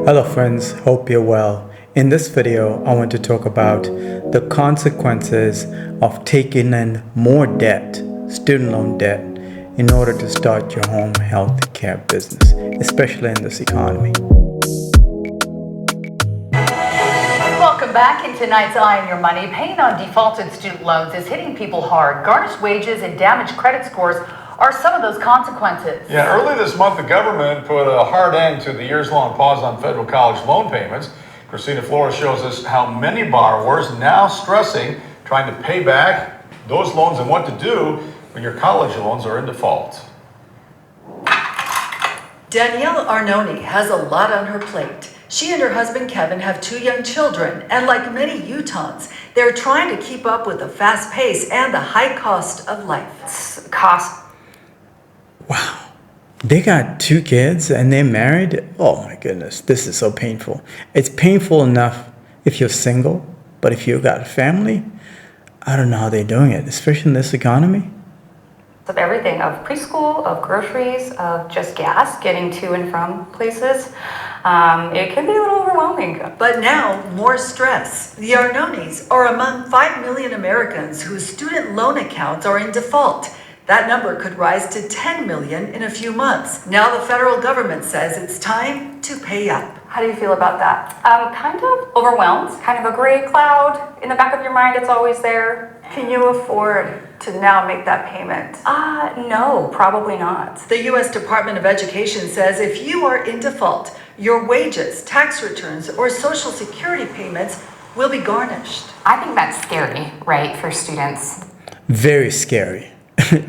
Hello friends, hope you're well. In this video, I want to talk about the consequences of taking in more debt, student loan debt, in order to start your home health care business, especially in this economy. Welcome back. In tonight's Eye on Your Money, paying on defaulted student loans is hitting people hard. Garnished wages and damaged credit scores are some of those consequences. Yeah, early this month, the government put a hard end to the years-long pause on federal college loan payments. Christina Flores shows us how many borrowers now stressing trying to pay back those loans and what to do when your college loans are in default. Danielle Arnone has a lot on her plate. She and her husband Kevin have 2 young children, and like many Utahns, they're trying to keep up with the fast pace and the high cost of life. Wow. They got 2 kids and they're married? Oh my goodness, this is so painful. It's painful enough if you're single, but if you've got a family, I don't know how they're doing it, especially in this economy. Of everything, of preschool, of groceries, of just gas, getting to and from places. It can be a little overwhelming. But now, more stress. The Arnones are among 5 million Americans whose student loan accounts are in default. That number could rise to 10 million in a few months. Now the federal government says it's time to pay up. How do you feel about that? Kind of overwhelmed, kind of a gray cloud in the back of your mind. It's always there. Can you afford to now make that payment? No, probably not. The U.S. Department of Education says if you are in default, your wages, tax returns, or Social Security payments will be garnished. I think that's scary, right, for students. Very scary.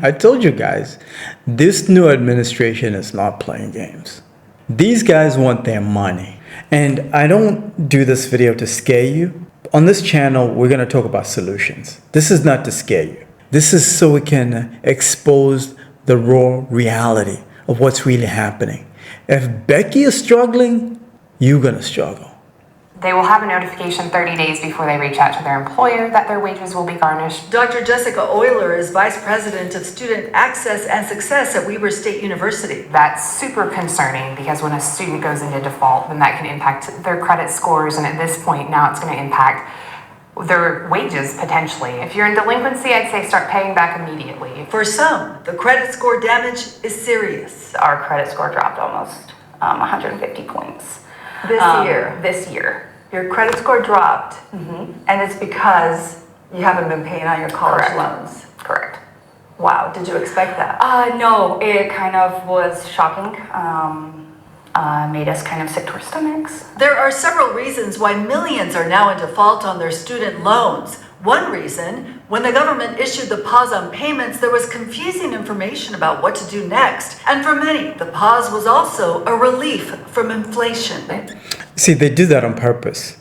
I told you guys, this new administration is not playing games. These guys want their money. And I don't do this video to scare you. On this channel, we're going to talk about solutions. This is not to scare you. This is so we can expose the raw reality of what's really happening. If Becky is struggling, you're going to struggle. They will have a notification 30 days before they reach out to their employer that their wages will be garnished. Dr. Jessica Euler is Vice President of Student Access and Success at Weber State University. That's super concerning because when a student goes into default, then that can impact their credit scores. And at this point, now it's going to impact their wages potentially. If you're in delinquency, I'd say start paying back immediately. For some, the credit score damage is serious. Our credit score dropped almost 150 points. This year. Your credit score dropped, and it's because you haven't been paying on your college loans. Correct. Wow, did you expect that? No, it kind of was shocking. Made us kind of sick to our stomachs. There are several reasons why millions are now in default on their student loans. One reason, when the government issued the pause on payments, there was confusing information about what to do next. And for many, the pause was also a relief from inflation. See, they do that on purpose.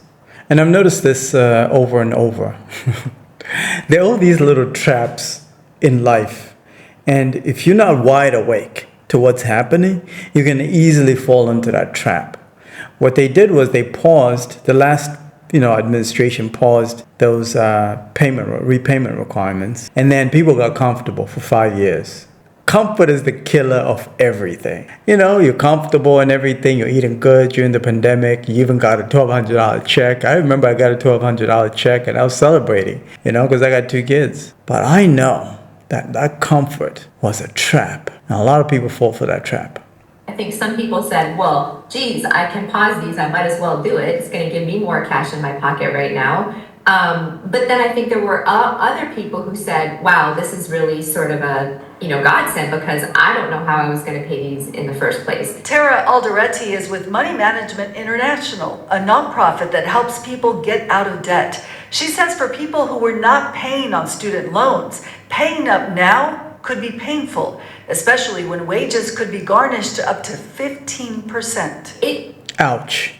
And I've noticed this over and over. There are all these little traps in life. And if you're not wide awake to what's happening, you can easily fall into that trap. What they did was they paused, the last administration paused those repayment requirements. And then people got comfortable for 5 years. Comfort is the killer of everything. You're comfortable and everything. You're eating good during the pandemic. You even got a $1,200 check. I remember I got a $1,200 check and I was celebrating, because I got 2 kids. But I know that comfort was a trap. Now, a lot of people fall for that trap. I think some people said, well, geez, I can pause these. I might as well do it. It's going to give me more cash in my pocket right now. But then I think there were other people who said, wow, this is really sort of a godsend because I don't know how I was going to pay these in the first place. Tara Alderetti is with Money Management International, a nonprofit that helps people get out of debt. She says for people who were not paying on student loans, paying up now could be painful, especially when wages could be garnished up to 15%. Ouch.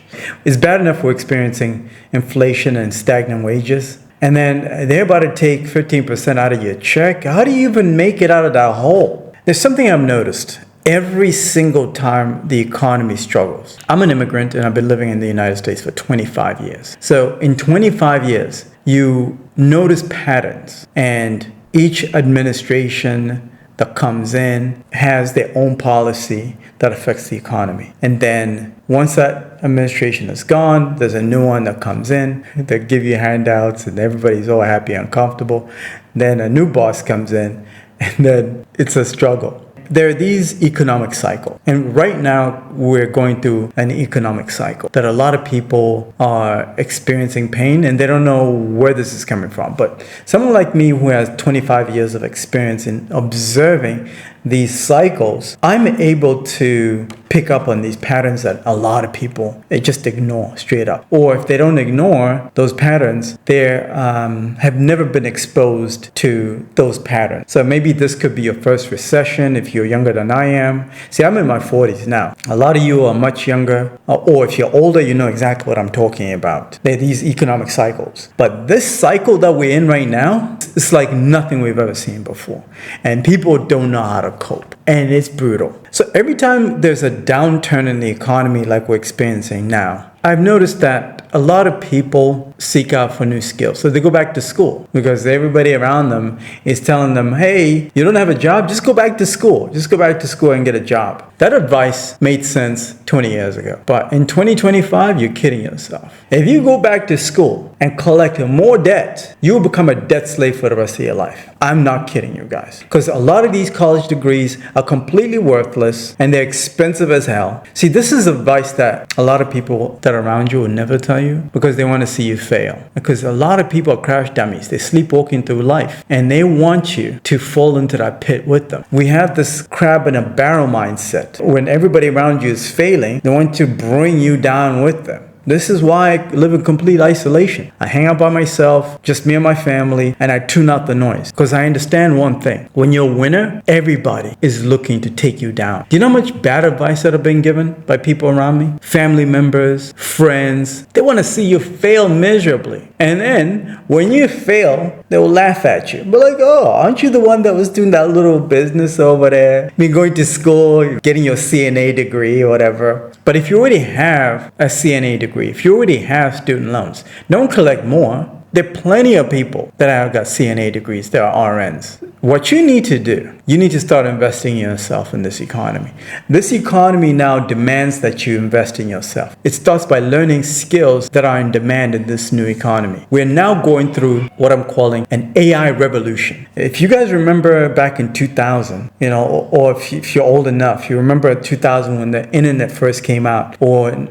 It's bad enough we're experiencing inflation and stagnant wages. And then they're about to take 15% out of your check. How do you even make it out of that hole? There's something I've noticed. Every single time the economy struggles. I'm an immigrant and I've been living in the United States for 25 years. So in 25 years, you notice patterns, and each administration that comes in has their own policy that affects the economy. And then Once that administration is gone, there's a new one that comes in. They give you handouts and everybody's all happy and comfortable. Then a new boss comes in and then it's a struggle. There are these economic cycles. And right now, we're going through an economic cycle that a lot of people are experiencing pain and they don't know where this is coming from. But someone like me who has 25 years of experience in observing these cycles, I'm able to pick up on these patterns that a lot of people, they just ignore straight up. Or if they don't ignore those patterns, they have never been exposed to those patterns. So maybe this could be your first recession if you're younger than I am. See, I'm in my 40s now. A lot of you are much younger, or if you're older, you know exactly what I'm talking about. They're these economic cycles. But this cycle that we're in right now, it's like nothing we've ever seen before. And people don't know how to cope. And it's brutal. So every time there's a downturn in the economy like we're experiencing now, I've noticed that a lot of people seek out for new skills. So they go back to school because everybody around them is telling them, hey, you don't have a job, just go back to school. Just go back to school and get a job. That advice made sense 20 years ago. But in 2025, you're kidding yourself. If you go back to school and collect more debt, you'll become a debt slave for the rest of your life. I'm not kidding you guys. Because a lot of these college degrees are completely worthless and they're expensive as hell. See, this is advice that a lot of people that are around you will never tell you because they want to see you fail. Because a lot of people are crash dummies. They're sleepwalking through life and they want you to fall into that pit with them. We have this crab in a barrel mindset. When everybody around you is failing, they want to bring you down with them. This is why I live in complete isolation. I hang out by myself, just me and my family, and I tune out the noise. Because I understand one thing. When you're a winner, everybody is looking to take you down. Do you know how much bad advice that I've been given by people around me? Family members, friends. They want to see you fail miserably. And then, when you fail, they will laugh at you. But like, oh, aren't you the one that was doing that little business over there? Been going to school, getting your CNA degree or whatever. But if you already have a CNA degree, if you already have student loans, don't collect more. There are plenty of people that have got CNA degrees. There are RNs. What you need to do, you need to start investing in yourself in this economy. This economy now demands that you invest in yourself. It starts by learning skills that are in demand in this new economy. We're now going through what I'm calling an AI revolution. If you guys remember back in 2000, or if you're old enough, you remember 2000 when the internet first came out, or in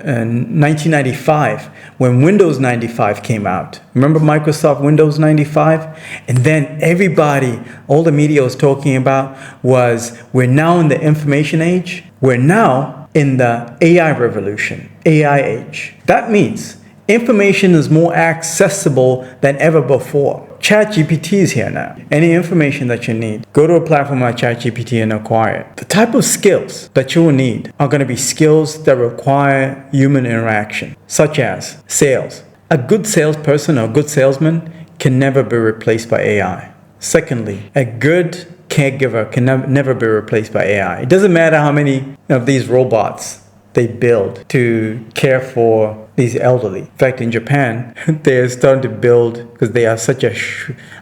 1995 when Windows 95 came out. Remember Microsoft Windows 95? And then everybody, all the media was talking about was we're now in the information age. We're now in the AI revolution, AI age. That means information is more accessible than ever before. ChatGPT is here now. Any information that you need, go to a platform like ChatGPT and acquire it. The type of skills that you will need are going to be skills that require human interaction, such as sales. A good salesperson or a good salesman can never be replaced by AI. Secondly, a good caregiver can never be replaced by AI. It doesn't matter how many of these robots they build to care for these elderly. In fact, in Japan, they're starting to build, because they have such a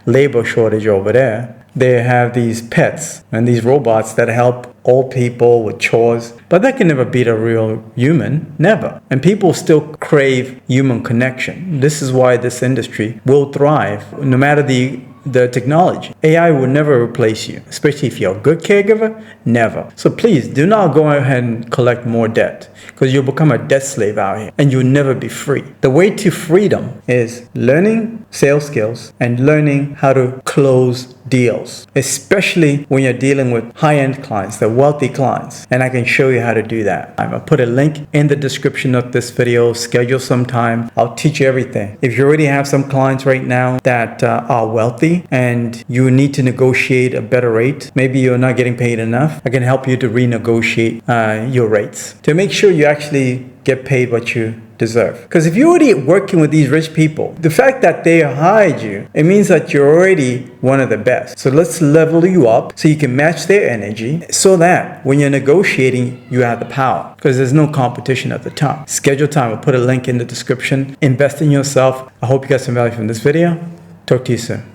labor shortage over there, they have these pets and these robots that help old people with chores. But that can never beat a real human, never. And people still crave human connection. This is why this industry will thrive, no matter the technology. AI will never replace you, especially if you're a good caregiver, never. So please do not go ahead and collect more debt, because you'll become a debt slave out here and you'll never be free. The way to freedom is learning sales skills and learning how to close deals, especially when you're dealing with high-end clients, the wealthy clients. And I can show you how to do that. I'll put a link in the description of this video. Schedule some time. I'll teach you everything. If you already have some clients right now that are wealthy, and you need to negotiate a better rate, maybe you're not getting paid enough, I can help you to renegotiate your rates to make sure you actually get paid what you deserve. Because if you're already working with these rich people, the fact that they hired you, it means that you're already one of the best. So let's level you up so you can match their energy, so that when you're negotiating, you have the power, because there's no competition at the top. Schedule time. I'll put a link in the description. Invest in yourself. I hope you got some value from this video. Talk to you soon.